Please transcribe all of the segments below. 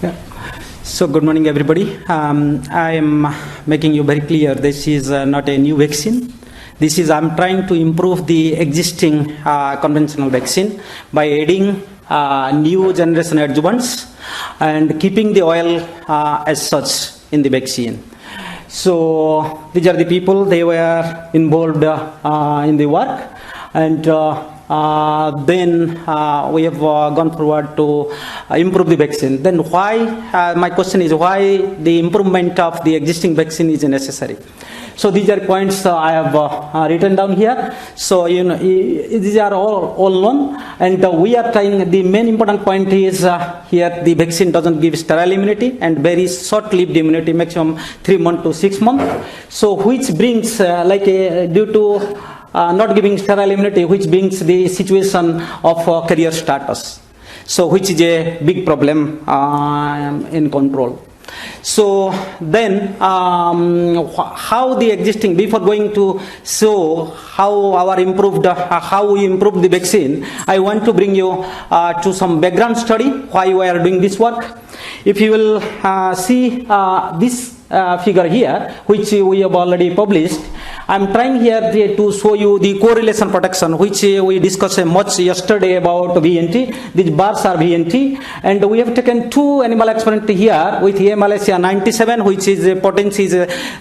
Yeah. So good morning, everybody. I am making you very clear this is not a new vaccine. I'm trying to improve the existing conventional vaccine by adding new generation adjuvants and keeping the oil as such in the vaccine. So these are the people, they were involved in the work, and then we have gone forward to improve the vaccine. Then why, my question is why the improvement of the existing vaccine is necessary. So these are points I have written down here. So these are all known, and we are trying. The main important point is here the vaccine doesn't give sterile immunity and very short-lived immunity, maximum 3 months to 6 months. So which brings due to not giving sterile immunity, which brings the situation of career status. So which is a big problem in control. So then how the existing, before going to show how we improved the vaccine, I want to bring you to some background study why we are doing this work. If you will see this figure here, which we have already published, I'm trying here to show you the correlation protection, which we discussed much yesterday about VNT. These bars are VNT, and we have taken 2 animal experiments here with Malaysia 97, which is potency is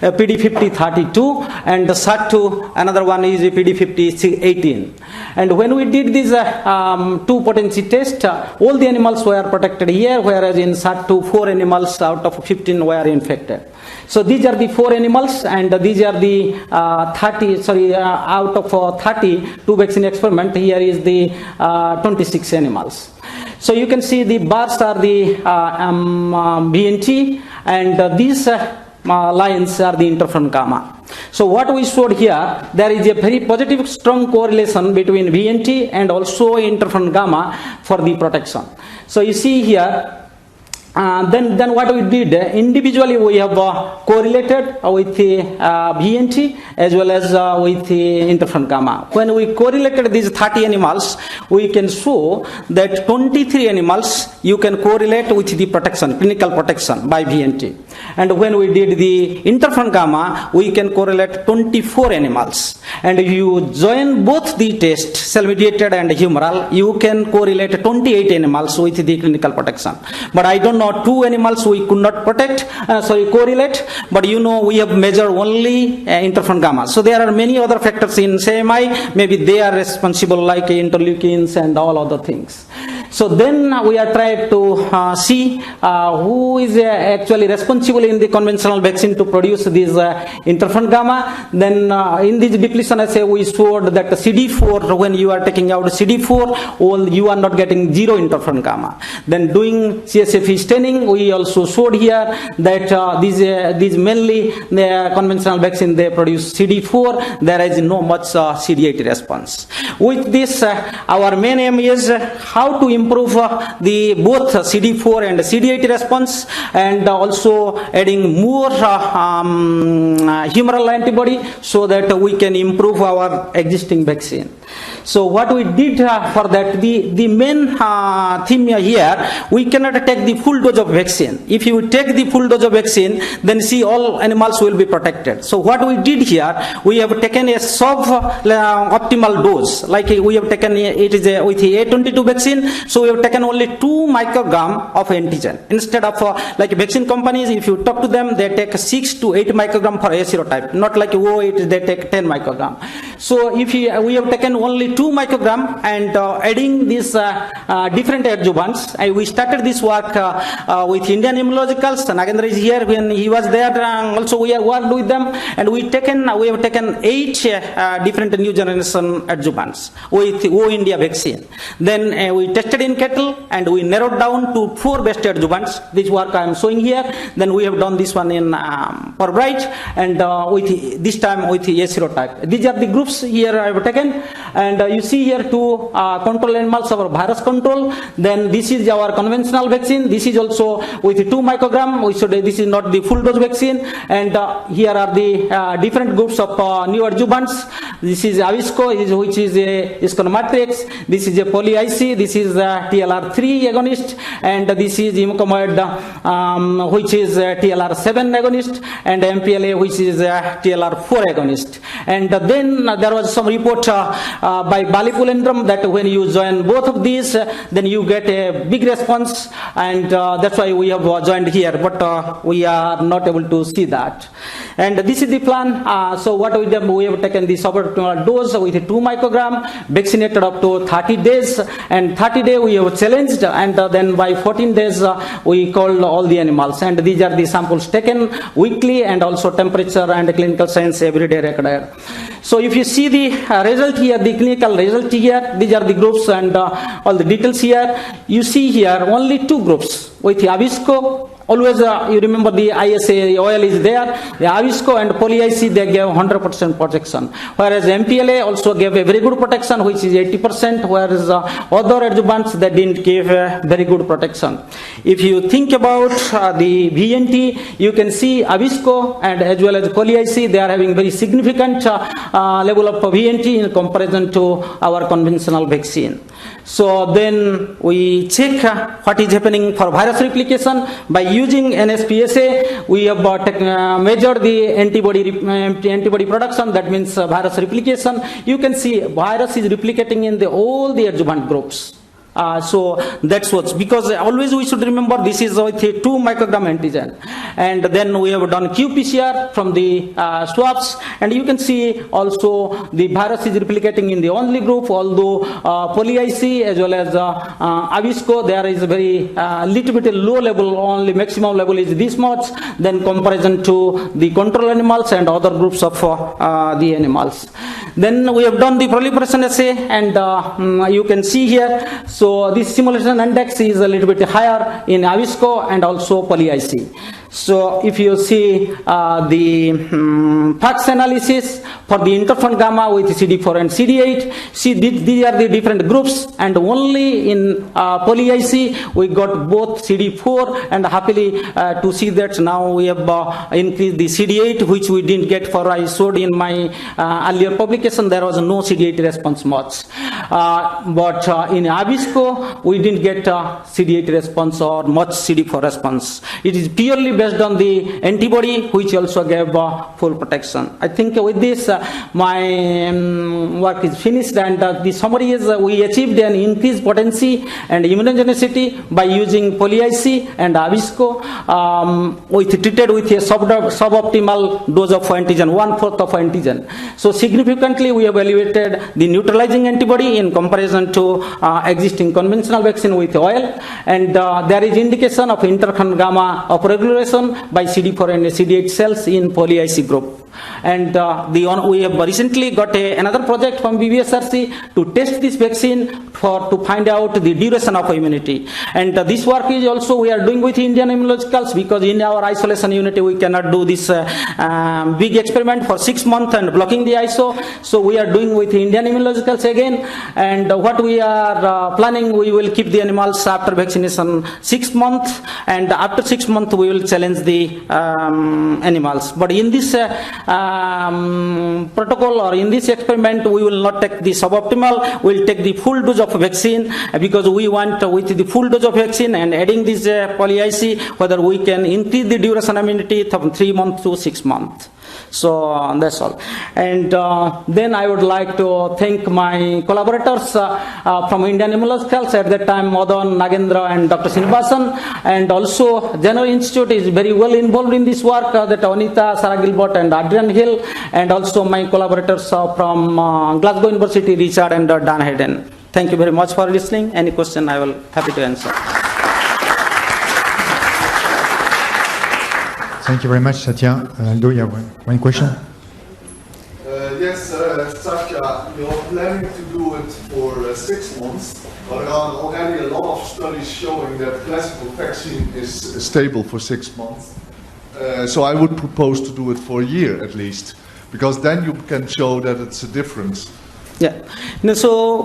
PD50-32, and the SAT2, another one is PD50-18. And when we did this 2 potency test, all the animals were protected here, whereas in SAT2, 4 animals out of 15 were infected. So these are the 4 animals, and these are the out of 30 2 vaccine experiment. Here is the 26 animals. So you can see the bars are the BNT, and these lines are the interferon gamma. So what we showed here, there is a very positive strong correlation between VNT and also interferon gamma for the protection. So you see here, then what we did, individually we have correlated with the VNT as well as with the interferon gamma. When we correlated these 30 animals, we can show that 23 animals you can correlate with the protection, clinical protection by VNT. And when we did the interferon gamma, we can correlate 24 animals. And if you join both the tests, cell-mediated and humoral, you can correlate 28 animals with the clinical protection. But I don't know, 2 animals we could not correlate, but we have measured only interferon gamma. So there are many other factors in CMI, maybe they are responsible like interleukins and all other things. So then we are trying to see who is actually responsible in the conventional vaccine to produce this interferon gamma. Then in this depletion assay we showed that CD4, when you are taking out CD4, you are not getting 0 interferon gamma. Then doing CSF staining, we also showed here that these mainly the conventional vaccine, they produce CD4, there is no much CD8 response. With this, our main aim is how to improve the both CD4 and CD8 response, and also adding more humoral antibody so that we can improve our existing vaccine. So what we did for that, the main theme here, we cannot take the full dose of vaccine. If you take the full dose of vaccine, then see all animals will be protected. So what we did here, we have taken a sub-optimal dose, like we have taken it is with the A22 vaccine, so we have taken only 2 microgram of antigen. Instead of like vaccine companies, if you talk to them, they take 6 to 8 microgram for A serotype, not like they take 10 microgram. So if we have taken only 2 microgram and adding these different adjuvants, we started this work with Indian immunologicals. Nagendra is here, when he was there, also we have worked with them, and we have taken 8 different new generation adjuvants with India vaccine. Then we tested in cattle, and we narrowed down to 4 best adjuvants. This work I am showing here. Then we have done this one in Parida, and with this time with A serotype. These are the groups here I have taken, and you see here two control animals of virus control. Then this is our conventional vaccine. This is also with 2 microgram. This is not the full dose vaccine. And here are the different groups of new adjuvants. This is Avisco, which is a Isconomatrix. This is a poly-IC. This is TLR3 agonist. And this is Imcomoid, which is TLR7 agonist. And MPLA, which is TLR4 agonist. And then there was some report by Balipulendram that when you join both of these, then you get a big response, and that's why we have joined here, but we are not able to see that. And this is the plan. So what we have taken the suboptimal dose with 2 microgram, vaccinated up to 30 days, and 30 days we have challenged, and then by 14 days we called all the animals, and these are the samples taken weekly, and also temperature and clinical signs every day recorded. So if you see the result here, the clinical result here, these are the groups and all the details here. You see here only 2 groups with Avisco. Always you remember the ISA oil is there. The Avisco and poly-IC, they gave 100% protection, whereas MPLA also gave a very good protection, which is 80%, whereas other adjuvants, they didn't give very good protection. If you think about the VNT, you can see Avisco and as well as poly-IC, they are having very significant level of VNT in comparison to our conventional vaccine. So then we check what is happening for virus replication by using NSPSA. We have measured the antibody production, that means virus replication. You can see virus is replicating in all the adjuvant groups. So that's what's, because always we should remember this is with a 2 microgram antigen. And then we have done qPCR from the swabs, and you can see also the virus is replicating in the only group, although poly-IC as well as Avisco, there is a very little bit low level, only maximum level is this much, then comparison to the control animals and other groups of the animals. Then we have done the proliferation assay, and you can see here, so this simulation index is a little bit higher in Avisco and also poly-IC. So if you see the FACS analysis for the interferon gamma with CD4 and CD8, see these are the different groups, and only in poly-IC we got both CD4, and happily to see that now we have increased the CD8, which we didn't get for, I showed in my earlier publication, there was no CD8 response much. But in Avisco, we didn't get CD8 response or much CD4 response. It is purely based on the antibody, which also gave full protection. I think with this, my work is finished, and the summary is we achieved an increased potency and immunogenicity by using poly-IC and Avisco, treated with a suboptimal dose of antigen, 1/4 of antigen. So significantly, we have elevated the neutralizing antibody in comparison to existing conventional vaccine with oil, and there is indication of interferon gamma upregulation by CD4 and CD8 cells in poly-IC group. And we have recently got another project from BBSRC to test this vaccine to find out the duration of immunity. And this work is also we are doing with Indian immunologicals, because in our isolation unit we cannot do this big experiment for 6 months and blocking the ISO. So we are doing with Indian immunologicals again. And what we are planning, we will keep the animals after vaccination 6 months, and after 6 months we will challenge the animals. But in this protocol or in this experiment, we will not take the suboptimal, we will take the full dose of vaccine, because we want with the full dose of vaccine and adding this poly-IC, whether we can increase the duration of immunity from 3 months to 6 months. So that's all. And then I would like to thank my collaborators from Indian Immunologicals at that time, Madan, Nagendra and Dr. Srinivasan, and also General Institute is very well involved in this work, that Anita, Sarah Gilbert and Adrian Hill, and also my collaborators from Glasgow University, Richard and Dan Hayden. Thank you very much for listening. Any question I will happy to answer. Thank you very much, Satya. Aldo, you have one question? Yes, Satya, you're planning to do it for 6 months, but there are already a lot of studies showing that classical vaccine is stable for 6 months. So I would propose to do it for a year at least, because then you can show that it's a difference. Yeah. No, so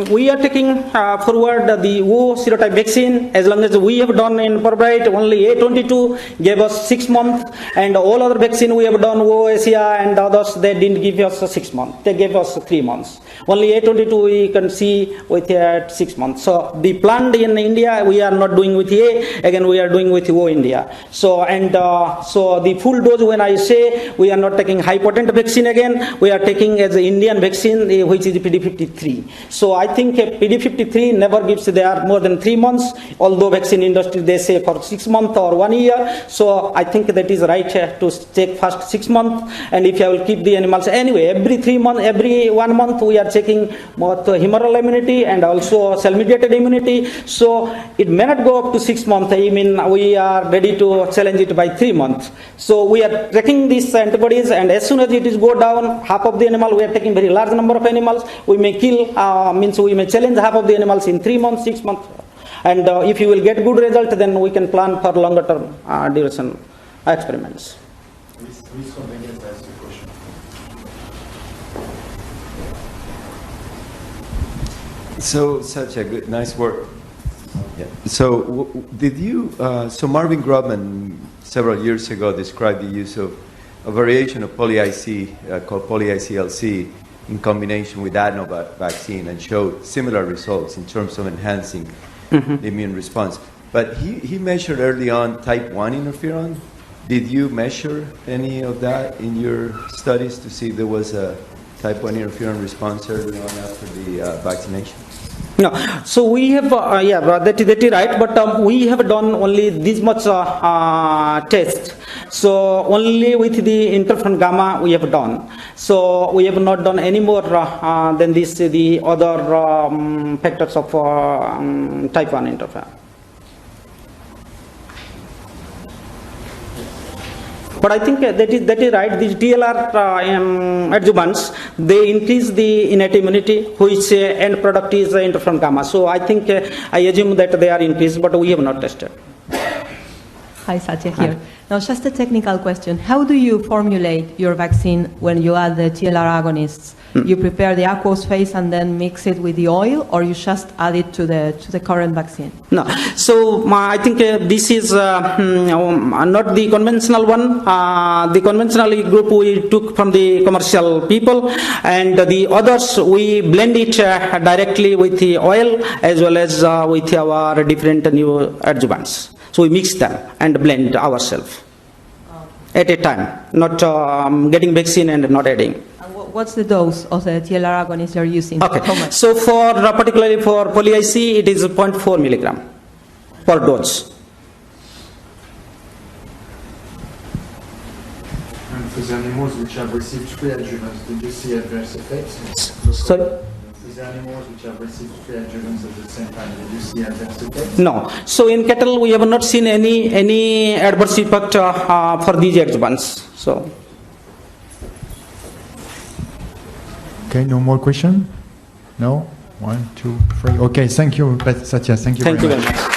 we are taking forward the O serotype vaccine. As long as we have done in Parida, only A22 gave us 6 months, and all other vaccine we have done, O Asia and others, they didn't give us 6 months. They gave us 3 months. Only A22 we can see with 6 months. So the planned in India, we are not doing with A. Again, we are doing with O India. So so the full dose, when I say we are not taking high potent vaccine again, we are taking as an Indian vaccine, which is PD53. So I think PD53 never gives there more than 3 months, although vaccine industry they say for 6 months or 1 year. So I think that is right to take first 6 months, and if I will keep the animals anyway, every 3 months, every 1 month we are checking both humoral immunity and also cell-mediated immunity. So it may not go up to 6 months. I mean, we are ready to challenge it by 3 months. So we are tracking these antibodies, and as soon as it is go down, half of the animal, we are taking very large number of animals, we may kill, means we may challenge half of the animals in 3 months, 6 months. And if you will get good result, then we can plan for longer term duration experiments. Please come again and ask your question. So such a good, nice work. Yeah. So did you? So Marvin Grubman several years ago described the use of a variation of poly-IC called poly-ICLC in combination with adeno vaccine and showed similar results in terms of enhancing the immune response. But he measured early on type 1 interferon. Did you measure any of that in your studies to see if there was a type 1 interferon response early on after the vaccination? No, so we have, that is right, but we have done only this much test. So only with the interferon gamma we have done. So we have not done any more than this, the other factors of type 1 interferon. But I think that is right. These TLR adjuvants, they increase the innate immunity, which end product is interferon gamma. So I think I assume that they are increased, but we have not tested. Hi, Satya here. Hi. Now, just a technical question. How do you formulate your vaccine when you add the TLR agonists? You prepare the aqueous phase and then mix it with the oil, or you just add it to the current vaccine? No. So I think this is not the conventional one. The conventional group we took from the commercial people, and the others we blend it directly with the oil as well as with our different new adjuvants. So we mix them and blend ourselves at a time, not getting vaccine and not adding. What's the dose of the TLR agonist you're using? Okay, so for particularly for poly-IC, it is 0.4 milligram per dose. And for the animals which have received 3 adjuvants, did you see adverse effects? Sorry? For the animals which have received 3 adjuvants at the same time, did you see adverse effects? No. So in cattle, we have not seen any adverse effect for these adjuvants. So. Okay, no more question? No? 1, 2, 3. Okay, thank you, Satya. Thank you very much.